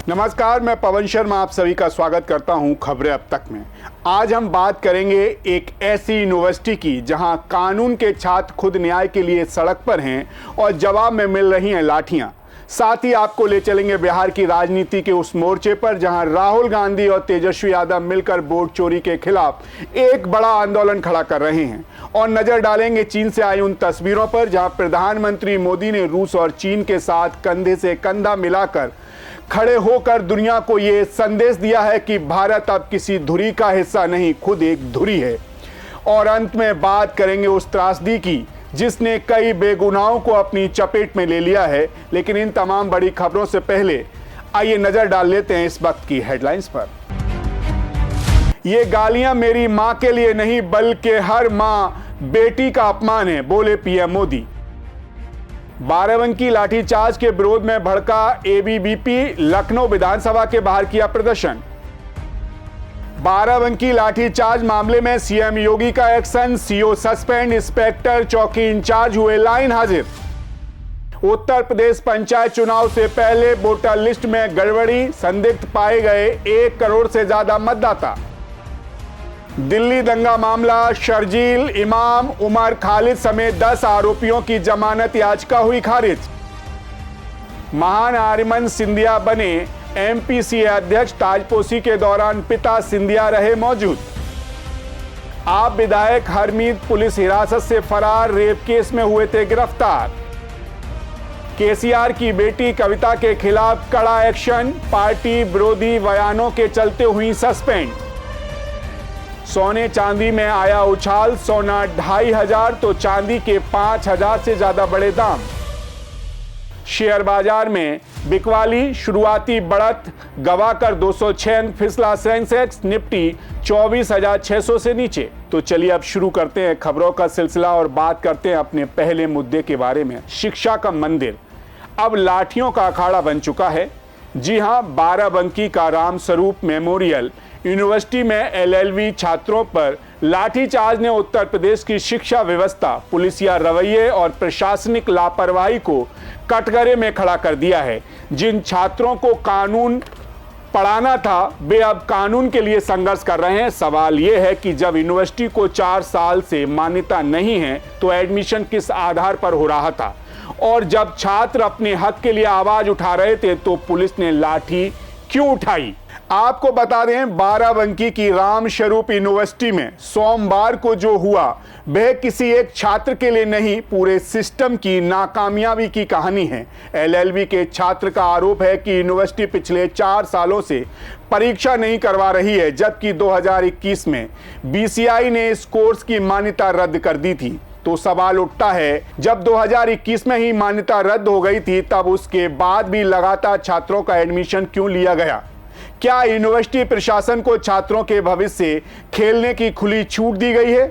नमस्कार, मैं पवन शर्मा आप सभी का स्वागत करता हूं खबरें अब तक में। आज हम बात करेंगे एक ऐसी यूनिवर्सिटी की जहां कानून के छात्र खुद न्याय के लिए सड़क पर हैं और जवाब में मिल रही हैं लाठियां। साथ ही आपको ले चलेंगे बिहार की राजनीति के उस मोर्चे पर जहां राहुल गांधी और तेजस्वी यादव मिलकर वोट चोरी के खिलाफ एक बड़ा आंदोलन खड़ा कर रहे हैं और नजर डालेंगे चीन से आई उन तस्वीरों पर जहां प्रधानमंत्री मोदी ने रूस और चीन के साथ कंधे से कंधा मिलाकर खड़े होकर दुनिया को यह संदेश दिया है कि भारत अब किसी धुरी का हिस्सा नहीं, खुद एक धुरी है। और अंत में बात करेंगे उस त्रासदी की जिसने कई बेगुनाहों को अपनी चपेट में ले लिया है। लेकिन इन तमाम बड़ी खबरों से पहले आइए नजर डाल लेते हैं इस वक्त की हेडलाइंस पर। ये गालियां मेरी मां के लिए नहीं बल्कि हर मां बेटी का अपमान है, बोले पीएम मोदी। बाराबंकी लाठीचार्ज के विरोध में भड़का एबीवीपी, लखनऊ विधानसभा के बाहर किया प्रदर्शन। बाराबंकी लाठीचार्ज मामले में सीएम योगी का एक्शन, सीओ सस्पेंड, इंस्पेक्टर चौकी इंचार्ज हुए लाइन हाजिर। उत्तर प्रदेश पंचायत चुनाव से पहले वोटर लिस्ट में गड़बड़ी, संदिग्ध पाए गए 1 करोड़ से ज्यादा मतदाता। दिल्ली दंगा मामला, शर्जील, इमाम, उमर, खालिद समेत 10 आरोपियों की जमानत याचिका हुई खारिज। महान आर्यमन सिंधिया बने एमपीसीए अध्यक्ष, ताजपोशी के दौरान पिता सिंधिया रहे मौजूद। आप विधायक हरमीत पुलिस हिरासत से फरार, रेप केस में हुए थे गिरफ्तार। केसीआर की बेटी कविता के खिलाफ कड़ा एक्शन, पार्टी विरोधी बयानों के चलते हुई सस्पेंड। सोने चांदी में आया उछाल, सोना 2500 तो चांदी के 5000 से ज्यादा बढ़े दाम। शेयर बाजार में बिकवाली, शुरुआती बढ़त गवाकर 206 अंक फिसला सेंसेक्स, निफ्टी 24,600 से नीचे। तो चलिए अब शुरू करते हैं खबरों का सिलसिला और बात करते हैं अपने पहले मुद्दे के बारे में। शिक्षा का मंदिर अब लाठियों का अखाड़ा बन चुका है। जी हां, बाराबंकी का रामस्वरूप मेमोरियल यूनिवर्सिटी में एलएलबी छात्रों पर लाठीचार्ज ने उत्तर प्रदेश की शिक्षा व्यवस्था, पुलिसिया रवैये और प्रशासनिक लापरवाही को कटघरे में खड़ा कर दिया है। जिन छात्रों को कानून पढ़ाना था वे अब कानून के लिए संघर्ष कर रहे हैं। सवाल यह है कि जब यूनिवर्सिटी को 4 साल से मान्यता नहीं है तो एडमिशन किस आधार पर हो रहा था, और जब छात्र अपने हक के लिए आवाज उठा रहे थे तो पुलिस ने लाठी क्यों उठाई। आपको बता दें, बाराबंकी की रामस्वरूप यूनिवर्सिटी में सोमवार को जो हुआ वह किसी एक छात्र के लिए नहीं, पूरे सिस्टम की नाकामयाबी की कहानी है। एलएलबी के छात्र का आरोप है कि यूनिवर्सिटी पिछले 4 सालों से परीक्षा नहीं करवा रही है, जबकि 2021 में बीसीआई ने इस कोर्स की मान्यता रद्द कर दी थी। तो सवाल उठता है, जब 2021 में ही मान्यता रद्द हो गई थी तब उसके बाद भी लगातार छात्रों का एडमिशन क्यों लिया गया? क्या यूनिवर्सिटी प्रशासन को छात्रों के भविष्य से खेलने की खुली छूट दी गई है?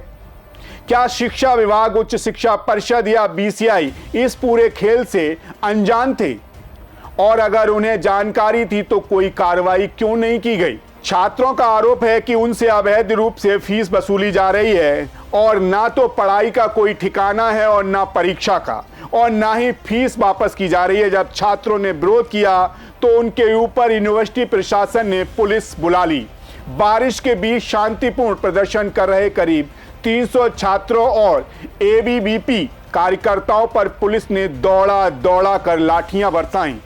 क्या शिक्षा विभाग, उच्च शिक्षा परिषद या बीसीआई इस पूरे खेल से अनजान थे? और अगर उन्हें जानकारी थी तो कोई कार्रवाई क्यों नहीं की गई? छात्रों का आरोप है कि उनसे अवैध रूप से फीस वसूली जा रही है और ना तो पढ़ाई का कोई ठिकाना है और ना परीक्षा का, और ना ही फीस वापस की जा रही है। जब छात्रों ने विरोध किया तो उनके ऊपर यूनिवर्सिटी प्रशासन ने पुलिस बुला ली। बारिश के बीच शांतिपूर्ण प्रदर्शन कर रहे करीब 300 छात्रों और एबीवीपी कार्यकर्ताओं पर पुलिस ने दौड़ा कर लाठियां बरसाईं।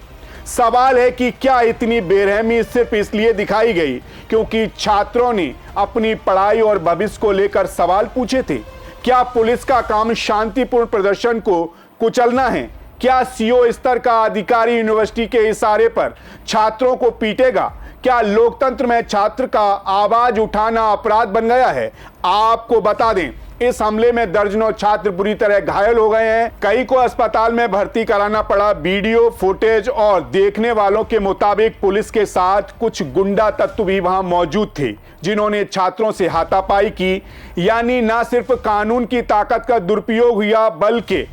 सवाल है कि क्या इतनी बेरहमी सिर्फ इसलिए दिखाई गई क्योंकि छात्रों ने अपनी पढ़ाई और भविष्य को लेकर सवाल पूछे थे? क्या पुलिस का काम शांतिपूर्ण प्रदर्शन को कुचलना है? क्या सीओ स्तर का अधिकारी यूनिवर्सिटी के इशारे पर छात्रों को पीटेगा? क्या लोकतंत्र में छात्र का आवाज उठाना अपराध बन गया है? आपको बता दें, इस हमले में दर्जनों छात्र बुरी तरह घायल हो गए हैं। कई को अस्पताल में भर्ती कराना पड़ा। वीडियो फुटेज और देखने वालों के मुताबिक पुलिस के साथ कुछ गुंडा तत्व भी वहां मौजूद थे जिन्होंने छात्रों से हाथापाई की। यानी ना सिर्फ कानून की ताकत का दुरुपयोग हुआ बल्कि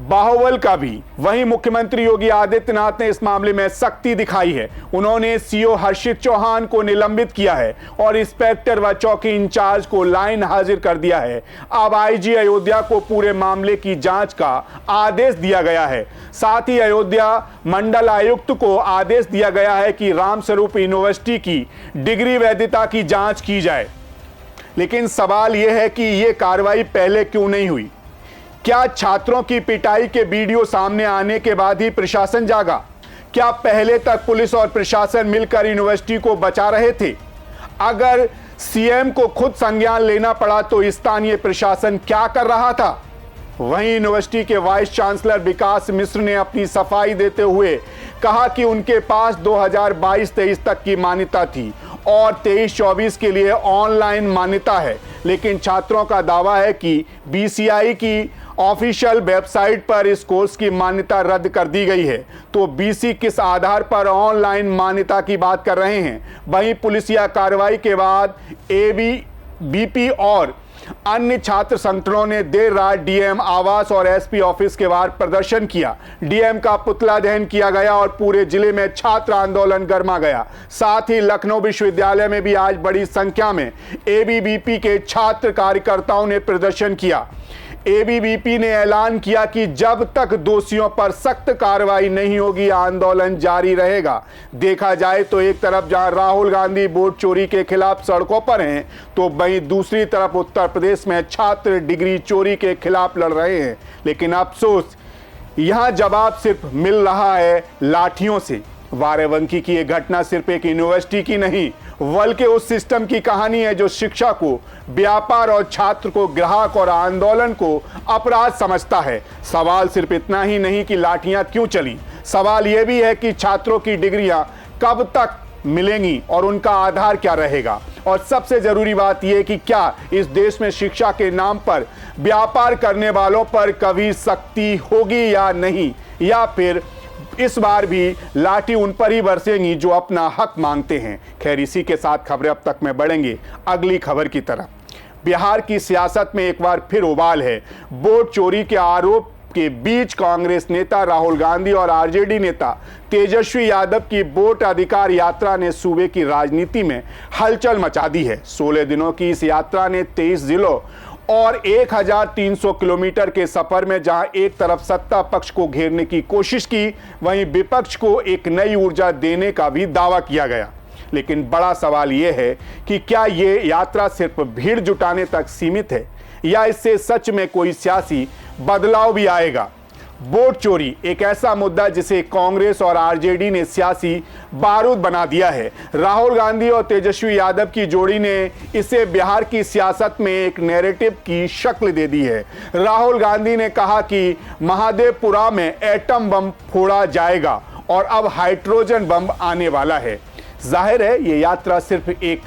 बाहुबल का भी। वहीं मुख्यमंत्री योगी आदित्यनाथ ने इस मामले में सख्ती दिखाई है। उन्होंने सीओ हर्षित चौहान को निलंबित किया है और इंस्पेक्टर व चौकी इंचार्ज को लाइन हाजिर कर दिया है। अब आईजी अयोध्या को पूरे मामले की जांच का आदेश दिया गया है। साथ ही अयोध्या मंडल आयुक्त को आदेश दिया गया है कि रामस्वरूप यूनिवर्सिटी की डिग्री वैधता की जांच की जाए। लेकिन सवाल यह है कि यह कार्रवाई पहले क्यों नहीं हुई? क्या छात्रों की पिटाई के वीडियो सामने आने के बाद ही प्रशासन जागा? क्या पहले तक पुलिस और प्रशासन मिलकर यूनिवर्सिटी को बचा रहे थे? अगर सीएम को खुद संज्ञान लेना पड़ा तो स्थानीय प्रशासन क्या कर रहा था? वहीं यूनिवर्सिटी के वाइस चांसलर विकास मिश्र ने अपनी सफाई देते हुए कहा कि उनके पास 2022-23 तक की मान्यता थी और 23-24 के लिए ऑनलाइन मान्यता है। लेकिन छात्रों का दावा है कि बीसीआई की ऑफिशियल वेबसाइट पर इस कोर्स की मान्यता रद्द कर दी गई है। तो बीसी किस आधार पर ऑनलाइन मान्यता की बात कर रहे हैं? वहीं पुलिसिया कार्रवाई के बाद एबीवीपी और अन्य छात्र संगठनों ने देर रात डीएम आवास और एसपी ऑफिस के बाहर प्रदर्शन किया। डीएम का पुतला दहन किया गया और पूरे जिले में छात्र आंदोलन गरमा गया। साथ ही लखनऊ विश्वविद्यालय में भी आज बड़ी संख्या में एबीवीपी के छात्र कार्यकर्ताओं ने प्रदर्शन किया। एबीवीपी ने ऐलान किया कि जब तक दोषियों पर सख्त कार्रवाई नहीं होगी आंदोलन जारी रहेगा। देखा जाए तो एक तरफ जहां राहुल गांधी वोट चोरी के खिलाफ सड़कों पर हैं, तो वहीं दूसरी तरफ उत्तर प्रदेश में छात्र डिग्री चोरी के खिलाफ लड़ रहे हैं। लेकिन अफसोस, यहां जवाब सिर्फ मिल रहा है लाठियों से। बाराबंकी की यह घटना सिर्फ एक यूनिवर्सिटी की नहीं बल्कि उस सिस्टम की कहानी है जो शिक्षा को व्यापार और छात्र को ग्राहक और आंदोलन को अपराध समझता है। सवाल सिर्फ इतना ही नहीं कि लाठियां क्यों चली, सवाल यह भी है कि छात्रों की डिग्रियां कब तक मिलेंगी और उनका आधार क्या रहेगा। और सबसे जरूरी बात यह कि क्या इस देश में शिक्षा के नाम पर व्यापार करने वालों पर कभी सख्ती होगी या नहीं, या फिर इस बार भी लाठी उन पर ही बरसेंगी जो अपना हक मांगते हैं। खैर, इसी के साथ खबरें अब तक में बढ़ेंगे अगली खबर की तरफ। बिहार की सियासत में एक बार फिर उबाल है। वोट चोरी के आरोप के बीच कांग्रेस नेता राहुल गांधी और आरजेडी नेता तेजस्वी यादव की वोट अधिकार यात्रा ने सूबे की राजनीति में हलचल मचा दी है। 16 दिनों की इस यात्रा ने 23 जिलों और 1300 किलोमीटर के सफर में जहां एक तरफ सत्ता पक्ष को घेरने की कोशिश की, वहीं विपक्ष को एक नई ऊर्जा देने का भी दावा किया गया। लेकिन बड़ा सवाल यह है कि क्या यह यात्रा सिर्फ भीड़ जुटाने तक सीमित है या इससे सच में कोई सियासी बदलाव भी आएगा? वोट चोरी एक ऐसा मुद्दा जिसे कांग्रेस और आरजेडी ने सियासी बारूद बना दिया है। राहुल गांधी और तेजस्वी यादव की जोड़ी ने इसे बिहार की सियासत में एक नैरेटिव की शक्ल दे दी है। राहुल गांधी ने कहा कि महादेवपुरा में एटम बम फोड़ा जाएगा और अब हाइड्रोजन बम आने वाला है। जाहिर है ये यात्रा सिर्फ एक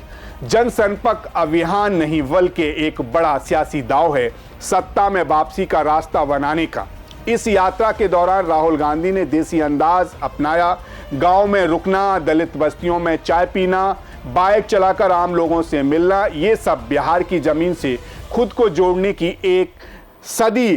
जनसंपर्क अभियान नहीं बल्कि एक बड़ा सियासी दांव है सत्ता में वापसी का रास्ता बनाने का। इस यात्रा के दौरान राहुल गांधी ने देसी अंदाज अपनाया। गांव में रुकना, दलित बस्तियों में चाय पीना, बाइक चलाकर आम लोगों से मिलना, ये सब बिहार की जमीन से खुद को जोड़ने की एक सदी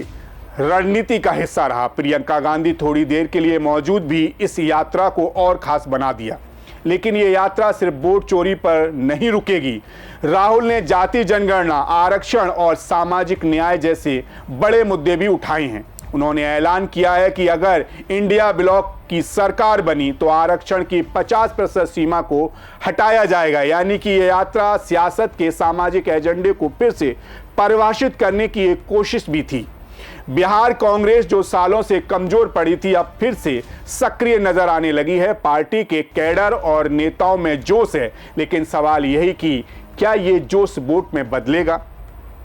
रणनीति का हिस्सा रहा। प्रियंका गांधी थोड़ी देर के लिए मौजूद भी इस यात्रा को और खास बना दिया। लेकिन ये यात्रा सिर्फ वोट चोरी पर नहीं रुकेगी। राहुल ने जाति जनगणना, आरक्षण और सामाजिक न्याय जैसे बड़े मुद्दे भी उठाए हैं। उन्होंने ऐलान किया है कि अगर इंडिया ब्लॉक की सरकार बनी तो आरक्षण की 50% सीमा को हटाया जाएगा। यानी कि ये यात्रा सियासत के सामाजिक एजेंडे को फिर से परिभाषित करने की एक कोशिश भी थी। बिहार कांग्रेस जो सालों से कमजोर पड़ी थी अब फिर से सक्रिय नजर आने लगी है। पार्टी के कैडर और नेताओं में जोश है, लेकिन सवाल यही कि क्या ये जोश वोट में बदलेगा?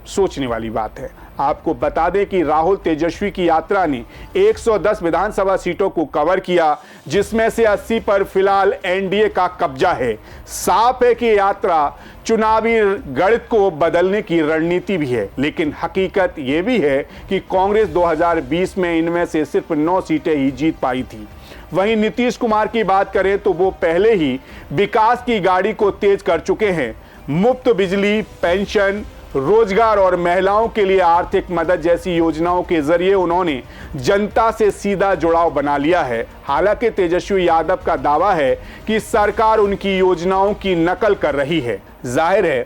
सोचने वाली बात है। आपको बता दें कि राहुल तेजस्वी की यात्रा ने 110 विधानसभा सीटों को कवर किया, जिसमें से 80 पर फिलहाल एनडीए का कब्जा है। साफ है कि यात्रा चुनावी गणित को बदलने की रणनीति भी है, लेकिन हकीकत यह भी है कि कांग्रेस 2020 में इनमें से सिर्फ 9 सीटें ही जीत पाई थी। वहीं नीतीश कुमार की बात करें तो वो पहले ही विकास की गाड़ी को तेज कर चुके हैं। मुफ्त बिजली, पेंशन, रोजगार और महिलाओं के लिए आर्थिक मदद जैसी योजनाओं के जरिए उन्होंने जनता से सीधा जुड़ाव बना लिया है। हालांकि तेजस्वी यादव का दावा है कि सरकार उनकी योजनाओं की नकल कर रही है। जाहिर है,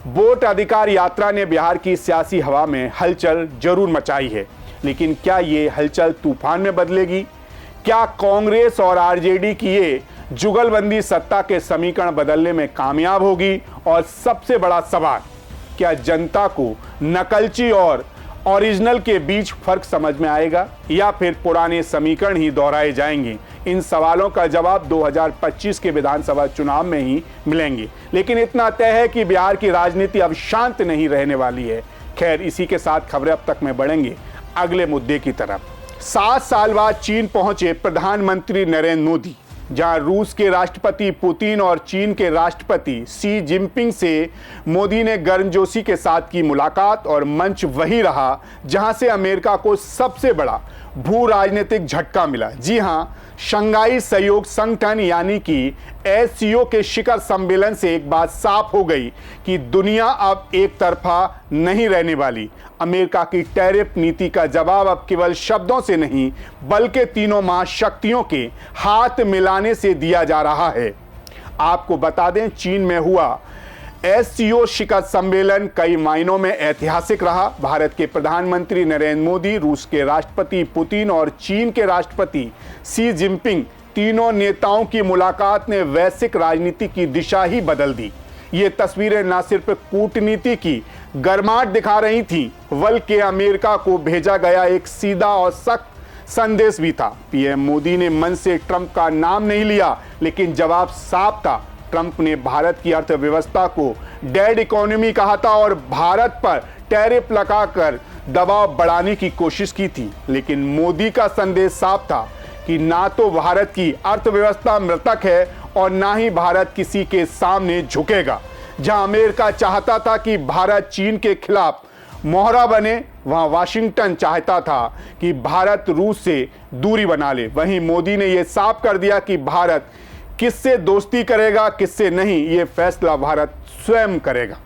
वोट अधिकार यात्रा ने बिहार की सियासी हवा में हलचल जरूर मचाई है, लेकिन क्या ये हलचल तूफान में बदलेगी? क्या कांग्रेस और आरजेडी की ये जुगलबंदी सत्ता के समीकरण बदलने में कामयाब होगी? और सबसे बड़ा सवाल, क्या जनता को नकलची और ओरिजिनल के बीच फर्क समझ में आएगा या फिर पुराने समीकरण ही दोहराए जाएंगे? इन सवालों का जवाब 2025 के विधानसभा चुनाव में ही मिलेंगे। लेकिन इतना तय है कि बिहार की राजनीति अब शांत नहीं रहने वाली है। खैर, इसी के साथ खबरें अब तक में बढ़ेंगे अगले मुद्दे की तरफ। 7 साल बाद चीन पहुंचे प्रधानमंत्री नरेंद्र मोदी, जहां रूस के राष्ट्रपति पुतिन और चीन के राष्ट्रपति शी जिनपिंग से मोदी ने गर्मजोशी के साथ की मुलाकात। और मंच वही रहा जहां से अमेरिका को सबसे बड़ा भू राजनीतिक झटका मिला। जी हां, शंघाई सहयोग संगठन यानी कि एससीओ के शिखर सम्मेलन से एक बात साफ हो गई कि दुनिया अब एक तरफा नहीं रहने वाली। अमेरिका की टैरिफ नीति का जवाब अब केवल शब्दों से नहीं, बल्कि तीनों महाशक्तियों के हाथ मिलाने से दिया जा रहा है। आपको बता दें, चीन में हुआ एससीओ शिखर सम्मेलन कई मायनों में ऐतिहासिक रहा। भारत के प्रधानमंत्री नरेंद्र मोदी, रूस के राष्ट्रपति पुतिन और चीन के राष्ट्रपति शी जिनपिंग, तीनों नेताओं की मुलाकात ने वैश्विक राजनीति की दिशा ही बदल दी। ये तस्वीरें न सिर्फ कूटनीति की गर्माहट दिखा रही थीं, बल्कि अमेरिका को भेजा गया एक सीधा और सख्त संदेश भी था। पीएम मोदी ने मन से ट्रंप का नाम नहीं लिया, लेकिन जवाब साफ था। ट्रंप ने भारत की अर्थव्यवस्था को डेड इकोनॉमी कहा था और भारत पर टैरिफ लगाकर दबाव बढ़ाने की कोशिश की थी। लेकिन मोदी का संदेश साफ था कि ना तो भारत की अर्थव्यवस्था मृतक है और ना ही भारत किसी के सामने झुकेगा। जहां अमेरिका चाहता था कि भारत चीन के खिलाफ मोहरा बने, वहां वाशिंगटन चाहता था कि भारत रूस से दूरी बना ले। वहीं मोदी ने यह साफ कर दिया कि भारत किससे दोस्ती करेगा, किससे नहीं, ये फैसला भारत स्वयं करेगा।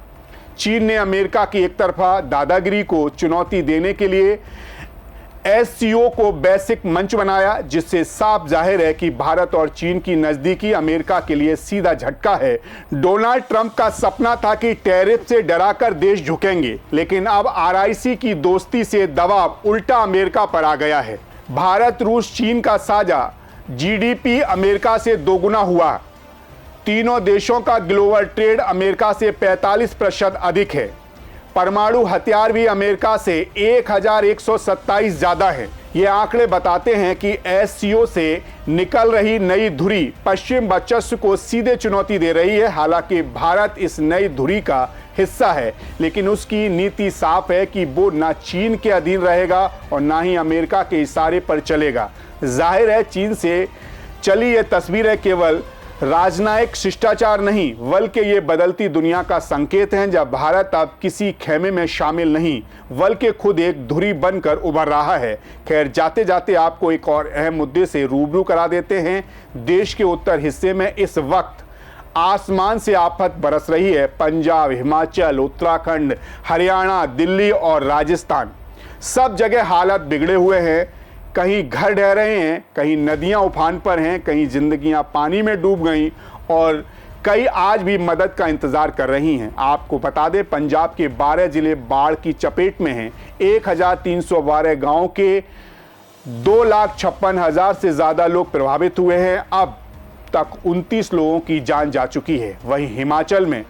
चीन ने अमेरिका की एक तरफा दादागिरी को चुनौती देने के लिए एससीओ को वैश्विक मंच बनाया, जिससे साफ जाहिर है कि भारत और चीन की नजदीकी अमेरिका के लिए सीधा झटका है। डोनाल्ड ट्रंप का सपना था कि टैरिफ से डराकर देश झुकेंगे, लेकिन अब आरआईसी की दोस्ती से दबाव उल्टा अमेरिका पर आ गया है। भारत, रूस, चीन का साझा जीडीपी अमेरिका से दोगुना हुआ। तीनों देशों का ग्लोबल ट्रेड अमेरिका से 45% अधिक है। परमाणु हथियार भी अमेरिका से 1127 ज्यादा है। ये आंकड़े बताते हैं कि एससीओ से निकल रही नई धुरी पश्चिम वर्चस्व को सीधे चुनौती दे रही है। हालांकि भारत इस नई धुरी का हिस्सा है, लेकिन उसकी नीति साफ है कि वो ना चीन के अधीन रहेगा और ना ही अमेरिका के इशारे पर चलेगा। जाहिर है, चीन से चली ये तस्वीरें केवल राजनयिक शिष्टाचार नहीं, बल्कि ये बदलती दुनिया का संकेत है, जब भारत अब किसी खेमे में शामिल नहीं, बल्कि खुद एक धुरी बनकर उभर रहा है। खैर, जाते जाते आपको एक और अहम मुद्दे से रूबरू करा देते हैं। देश के उत्तर हिस्से में इस वक्त आसमान से आफत बरस रही है। पंजाब, हिमाचल, उत्तराखंड, हरियाणा, दिल्ली और राजस्थान, सब जगह हालत बिगड़े हुए हैं। कहीं घर ढह रहे हैं, कहीं नदियां उफान पर हैं, कहीं जिंदगियां पानी में डूब गईं और कई आज भी मदद का इंतजार कर रही हैं। आपको बता दें, पंजाब के 12 जिले बाढ़ की चपेट में हैं। 1312 गांव के 2,56,000 से ज़्यादा लोग प्रभावित हुए हैं। अब तक 29 लोगों की जान जा चुकी है। वहीं हिमाचल में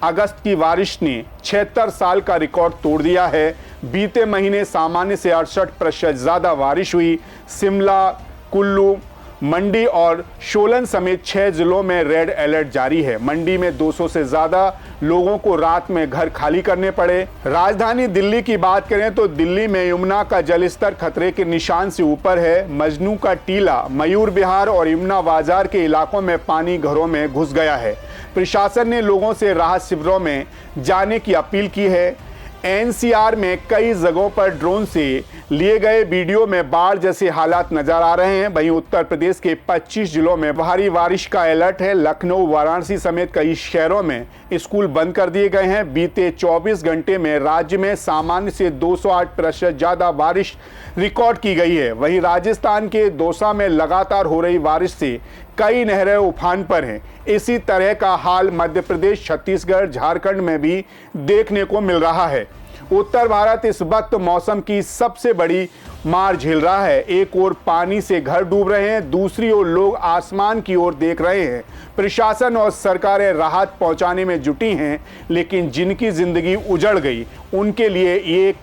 अगस्त की बारिश ने 76 साल का रिकॉर्ड तोड़ दिया है। बीते महीने सामान्य से 68% ज़्यादा बारिश हुई। शिमला, कुल्लू, मंडी और सोलन समेत 6 जिलों में रेड अलर्ट जारी है। मंडी में 200 से ज़्यादा लोगों को रात में घर खाली करने पड़े। राजधानी दिल्ली की बात करें तो दिल्ली में यमुना का जलस्तर खतरे के निशान से ऊपर है। मजनू का टीला, मयूर विहार और यमुना बाजार के इलाकों में पानी घरों में घुस गया है। प्रशासन ने लोगों से राहत शिविरों में जाने की अपील की है। एनसीआर में कई जगहों पर ड्रोन से लिए गए वीडियो में बाढ़ जैसे हालात नजर आ रहे हैं। वहीं उत्तर प्रदेश के 25 जिलों में भारी बारिश का अलर्ट है। लखनऊ, वाराणसी समेत कई शहरों में स्कूल बंद कर दिए गए हैं। बीते 24 घंटे में राज्य में सामान्य से 208% ज़्यादा बारिश रिकॉर्ड की गई है। वहीं राजस्थान के दौसा में लगातार हो रही बारिश से कई नहरें उफान पर हैं। इसी तरह का हाल मध्य प्रदेश, छत्तीसगढ़, झारखंड में भी देखने को मिल रहा है। उत्तर भारत इस वक्त मौसम की सबसे बड़ी मार झेल रहा है। एक ओर पानी से घर डूब रहे हैं, दूसरी ओर लोग आसमान की ओर देख रहे हैं। प्रशासन और सरकारें राहत पहुंचाने में जुटी हैं, लेकिन जिनकी जिंदगी उजड़ गई उनके लिए ये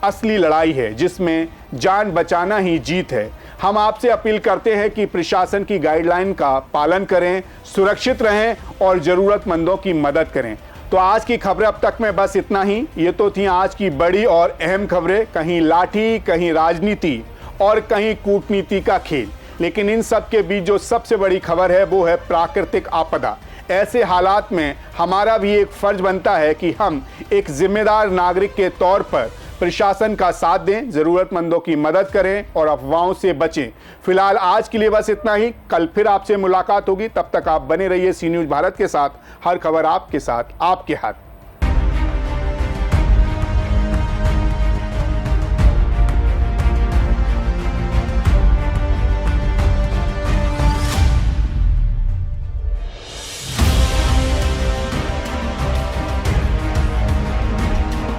असली लड़ाई है जिसमें जान बचाना ही जीत है। हम आपसे अपील करते हैं कि प्रशासन की गाइडलाइन का पालन करें, सुरक्षित रहें और ज़रूरतमंदों की मदद करें। तो आज की खबरें अब तक में बस इतना ही। ये तो थी आज की बड़ी और अहम खबरें, कहीं लाठी, कहीं राजनीति और कहीं कूटनीति का खेल। लेकिन इन सब के बीच जो सबसे बड़ी खबर है वो है प्राकृतिक आपदा। ऐसे हालात में हमारा भी एक फर्ज बनता है कि हम एक जिम्मेदार नागरिक के तौर पर प्रशासन का साथ दें, ज़रूरतमंदों की मदद करें और अफवाहों से बचें। फिलहाल आज के लिए बस इतना ही। कल फिर आपसे मुलाकात होगी। तब तक आप बने रहिए सी न्यूज़ भारत के साथ। हर खबर आपके साथ, आपके हाथ।